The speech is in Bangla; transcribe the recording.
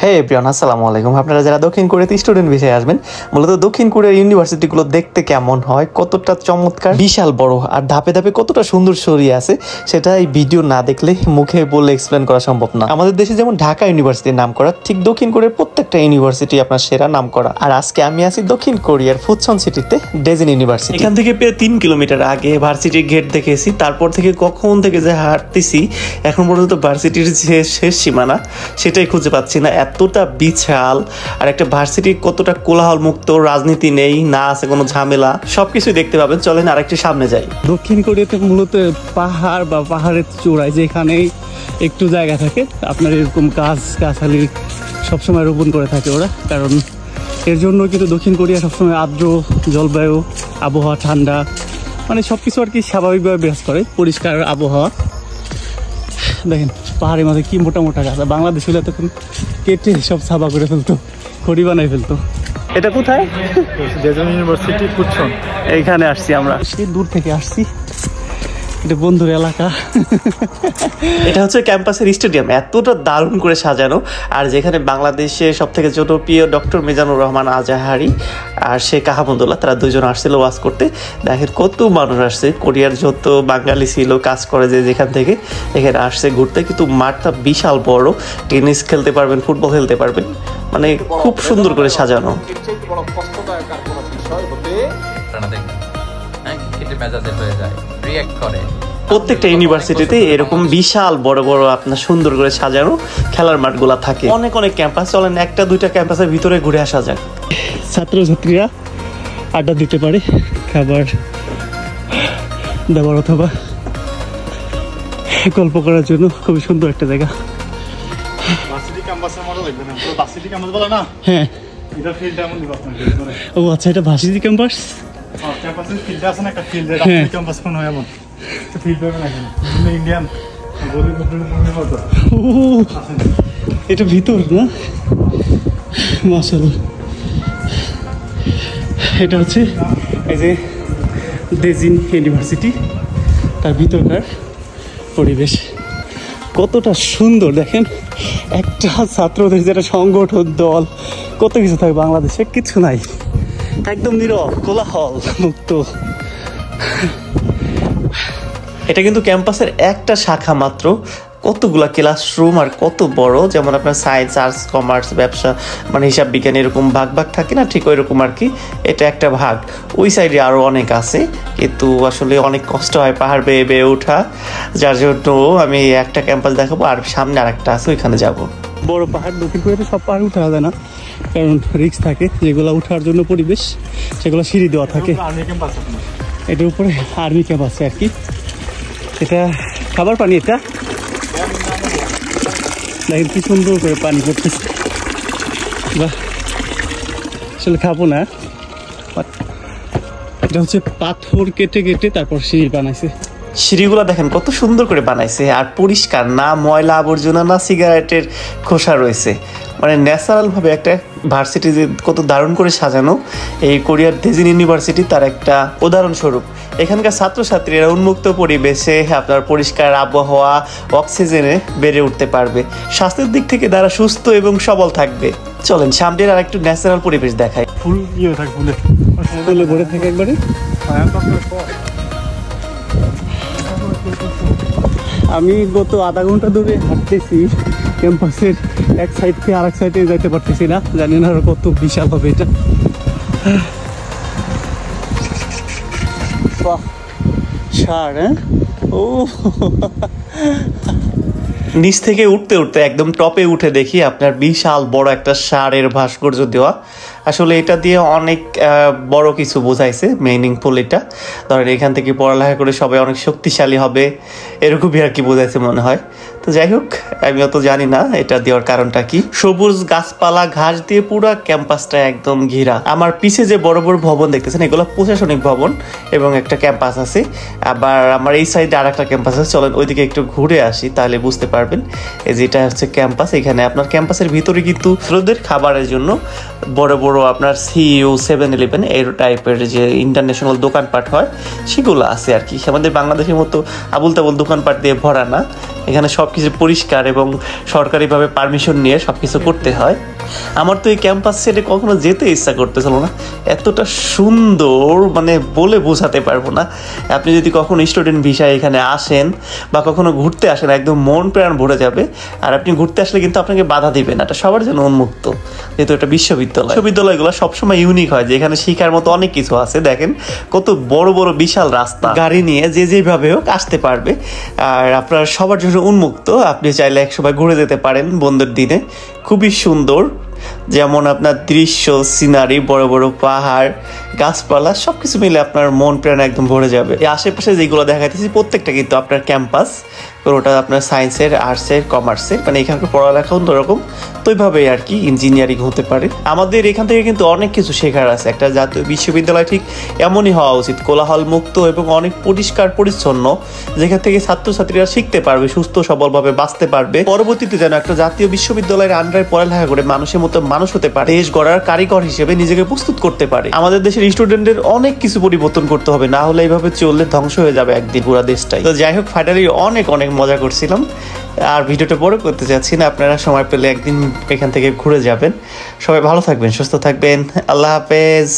হে এভরিওয়ান, আসসালামু আলাইকুম। আপনারা যারা দক্ষিণ কোরিয়াতে স্টুডেন্ট ভিসায় আসবেন, মূলত দক্ষিণ কোরিয়ার ইউনিভার্সিটিগুলো দেখতে কেমন হয়, কতটা চমৎকার, বিশাল বড় আর ধাপে ধাপে কতটা সুন্দর ছড়িয়ে আছে, সেটা এই ভিডিও না দেখলে মুখে বলে এক্সপ্লেন করা সম্ভব না। আমাদের দেশে যেমন ঢাকা ইউনিভার্সিটির নাম করা, ঠিক দক্ষিণ কোরিয়ার প্রত্যেকটা ইউনিভার্সিটি আপনার সেরা নাম করা। আর আজকে আমি আছি দক্ষিণ কোরিয়ার ফুচন সিটিতে, ডেজিন ইউনিভার্সিটি। এখান থেকে প্রায় 3 কিলোমিটার আগে ভার্সিটির গেট দেখেছি। তারপর থেকে কখন থেকে যে হাঁটতেছি, এখন পর্যন্ত ভার্সিটির যে শেষ সীমানা সেটাই খুঁজে পাচ্ছি না। এতটা বিশাল, আর একটা ভার্সিটি কতটা কোলাহল মুক্ত, রাজনীতি নেই, না আছে কোনো ঝামেলা, সবকিছু দেখতে পাবেন। চলেন আরেকটু সামনে যাই। দক্ষিণ কোরিয়াতে মূলত পাহাড় বা পাহাড়ের চূড়ায় যেখানেই একটু জায়গা থাকে আপনার এরকম গাছগাছালি সবসময় রোপণ করে থাকে ওরা, কারণ এর জন্য কিন্তু দক্ষিণ কোরিয়া সবসময় আর্দ্র জলবায়ু, আবহাওয়া ঠান্ডা, মানে সব কিছু আর কি স্বাভাবিকভাবে বিরাজ করে, পরিষ্কার আবহাওয়া। দেখেন পাহাড়ের মাঝে কি মোটা মোটা গাছ, বাংলাদেশ হলে তখন কেটে সব সাবা করে ফেলতো, খড়ি বানাই ফেলতো। এটা কোথায়? ডেজিন ইউনিভার্সিটি ফুচন। এইখানে আসছি আমরা, সেই দূর থেকে আসছি, এটা বন্ধুর এলাকা। এটা হচ্ছে ক্যাম্পাসের স্টেডিয়াম, এতটা দারুণ করে সাজানো। আর যেখানে বাংলাদেশের সব থেকে জনপ্রিয় ডক্টর মিজানুর রহমান আজাহারি আর শেখ আহমদুল্লাহ, তারা দুজন আসছিল ওয়াজ করতে। দেখেন কত মানুষ আসছে, কোরিয়ার যত বাঙালি ছিল কাজ করে যে যেখান থেকে এখানে আসছে ঘুরতে। কিন্তু মাঠটা বিশাল বড়, টেনিস খেলতে পারবেন, ফুটবল খেলতে পারবেন, মানে খুব সুন্দর করে সাজানো। প্রত্যেকটা ইউনিভার্সিটিতে এরকম বিশাল বড় বড় আপনার সুন্দর করে সাজানো খেলার মাঠগুলা থাকে। অনেক অনেক ক্যাম্পাস, চলেন একটা দুইটা ক্যাম্পাসের ভিতরে ঘুরে আসা যাক। ছাত্রছাত্রীরা আড্ডা দিতে পারে, খাবার দাবার অথবা গল্প করার জন্য খুবই সুন্দর একটা জায়গা। হ্যাঁ, ও আচ্ছা, এটা ভার্সিটি ক্যাম্পাস। এটা ভিতর না, মাশাআল্লাহ। এটা হচ্ছে এই যে ডেজিন ইউনিভার্সিটি, তার ভিতরকার পরিবেশ কতটা সুন্দর দেখেন। একটা ছাত্রদের যেটা সংগঠন, দল, কত কিছু থাকে, বাংলাদেশে কিছু নাই, একদম নীরব, কোলাহল মুক্ত। এটা কিন্তু ক্যাম্পাসের একটা শাখা মাত্র, কতগুলা ক্লাসরুম আর কত বড়। যেমন আপনার সায়েন্স, আর্টস, কমার্স, ব্যবসা, মানে হিসাব বিজ্ঞান, এরকম ভাগ ভাগ থাকে না, ঠিক ওই রকম আর কি। এটা একটা ভাগ, ওই সাইডে আরও অনেক আছে, কিন্তু আসলে অনেক কষ্ট হয় পাহাড় বেয়ে বেয়ে ওঠা, যার জন্য আমি একটা ক্যাম্পাস দেখাবো আর সামনে আর একটা আছে, ওইখানে যাব। বড় পাহাড়, দক্ষিণ কোরিয়াতে সব পাহাড় উঠা যায় না, কারণ রিস্ক থাকে। যেগুলো উঠার জন্য পরিবেশ, সেগুলো সিঁড়ি দেওয়া থাকে। এটার উপরে আর্মি ক্যাম্প আছে আর কি। এটা খাবার পানি, এটা দেখেন কি সুন্দর করে পানি পড়তেছে। বাহ, আসলে খাবো না। এটা হচ্ছে পাথর কেটে কেটে তারপর সিঁড়ি বানাইছে। সিঁড়িগুলো দেখেন কত সুন্দর করে বানাইছে, আর পরিষ্কার, না ময়লা আবর্জনা, না সিগারেটের খোসা রয়েছে, মানে ন্যাচারাল ভাবে একটা ভার্সিটি যে কত দারুণ করে সাজানো। এই কোরিয়ার ডেজিন ইউনিভার্সিটি তার একটা উদাহরণস্বরূপ। এখানকার ছাত্রছাত্রীরা উন্মুক্ত পরিবেশে আপনার পরিষ্কার আবহাওয়া, অক্সিজেনে বেড়ে উঠতে পারবে, স্বাস্থ্যের দিক থেকে তারা সুস্থ এবং সবল থাকবে। চলেন সামনের আর একটু ন্যাচারাল পরিবেশ দেখায়। ফুল ইয়ে থাকে, ফুলে ভরে থাকে একবারে। আমি গত আধা ঘন্টা ধরে হাঁটতেছি, ক্যাম্পাসের এক সাইড থেকে আরেক সাইডে যাইতে পারতেছি না, জানি না আর কত বিশাল হবে এটা। সার, হ্যাঁ, ও নিচ থেকে উঠতে উঠতে একদম টপে উঠে দেখি আপনার বিশাল বড় একটা ষাঁড়ের ভাস্কর্য দেওয়া। আসলে এটা দিয়ে অনেক বড় কিছু বোঝাইছে, মিনিংফুল। এটা ধরেন এখান থেকে পড়ালেখা করে সবাই অনেক শক্তিশালী হবে, এরকমই আর কি বোঝাইছে মনে হয়। তো যাই হোক, আমি অত জানি না এটা দেওয়ার কারণটা কি। সবুজ গাছপালা, ঘাস দিয়ে পুরো ক্যাম্পাসটা একদম ঘেরা। আমার পিছে যে বড় বড় ভবন দেখতেছেন, এগুলো প্রশাসনিক ভবন এবং একটা ক্যাম্পাস আছে। আবার আমার এই সাইডে আর একটা ক্যাম্পাস আছে, চলেন ওইদিকে একটু ঘুরে আসি, তাহলে বুঝতে পারবেন। এই যে এটা হচ্ছে ক্যাম্পাস। এখানে আপনার ক্যাম্পাসের ভিতরে কিন্তু ছোটদের খাবারের জন্য বড় বড় আপনার সিইউ, 7-11 এই টাইপের যে ইন্টারন্যাশনাল দোকানপাট হয় সেগুলো আছে আর কি। আমাদের বাংলাদেশের মতো আবুল তাবুল দোকানপাট দিয়ে ভরা না, এখানে সব সবকিছু পরিষ্কার এবং সরকারিভাবে পারমিশন নিয়ে সবকিছু করতে হয়। আমার তো এই ক্যাম্পাস ছেড়ে কখনো যেতে ইচ্ছা করতেছিল না, এতটা সুন্দর মানে বলে বোঝাতে পারবো না। আপনি যদি কখনো স্টুডেন্ট ভিসায় এখানে আসেন বা কখনো ঘুরতে আসেন, একদম মন প্রাণ ভরে যাবে। আর আপনি ঘুরতে আসলে কিন্তু আপনাকে বাধা দিবে না, এটা সবার জন্য উন্মুক্ত, যেহেতু এটা বিশ্ববিদ্যালয়গুলো সবসময় ইউনিক হয় যে এখানে শিখার মতো অনেক কিছু আছে। দেখেন কত বড় বড় বিশাল রাস্তা, গাড়ি নিয়ে যে যেভাবে হোক আসতে পারবে। আর আপনার সবার জন্য উন্মুক্ত, আপনি চাইলে একসময় ঘুরে যেতে পারেন বন্ধের দিনে। খুবই সুন্দর, যেমন আপনার দৃশ্য, সিনারি, বড় বড় পাহাড়, গাছপালা সবকিছু মিলে আপনার মন প্রাণ একদম ভরে যাবে। এই আশেপাশে যেগুলো দেখাইতেছি প্রত্যেকটা কিন্তু আপনার ক্যাম্পাস, ওটা আপনার সায়েন্সের, আর্টসের, কমার্সের, মানে এখানকার পড়ালেখা অন্যরকম, তো ওইভাবেই আর কি ইঞ্জিনিয়ারিং হতে পারে। আমাদের এখান থেকে কিন্তু অনেক কিছু শেখার আছে। একটা জাতীয় বিশ্ববিদ্যালয় ঠিক এমনই হওয়া উচিত, কোলাহল মুক্ত এবং অনেক পরিষ্কার পরিচ্ছন্ন, যেখান থেকে ছাত্রছাত্রীরা শিখতে পারবে, সুস্থ সবলভাবে বাঁচতে পারবে, পরবর্তীতে যেন একটা জাতীয় বিশ্ববিদ্যালয়ের আন্ডারে পড়ালেখা করে মানুষের মতো মানুষ হতে পারে, দেশ গড়ার কারিগর হিসেবে নিজেকে প্রস্তুত করতে পারে। আমাদের দেশের স্টুডেন্টদের অনেক কিছু পরিবর্তন করতে হবে, না হলে এইভাবে চললে ধ্বংস হয়ে যাবে একদিন পুরো দেশটাই। তো যাই হোক, ফাইনালি অনেক অনেক মজা করছিলাম, আর ভিডিওটা বড় করতে চাচ্ছি না। আপনারা সময় পেলে একদিন এখান থেকে ঘুরে যাবেন। সবাই ভালো থাকবেন, সুস্থ থাকবেন, আল্লাহ হাফেজ।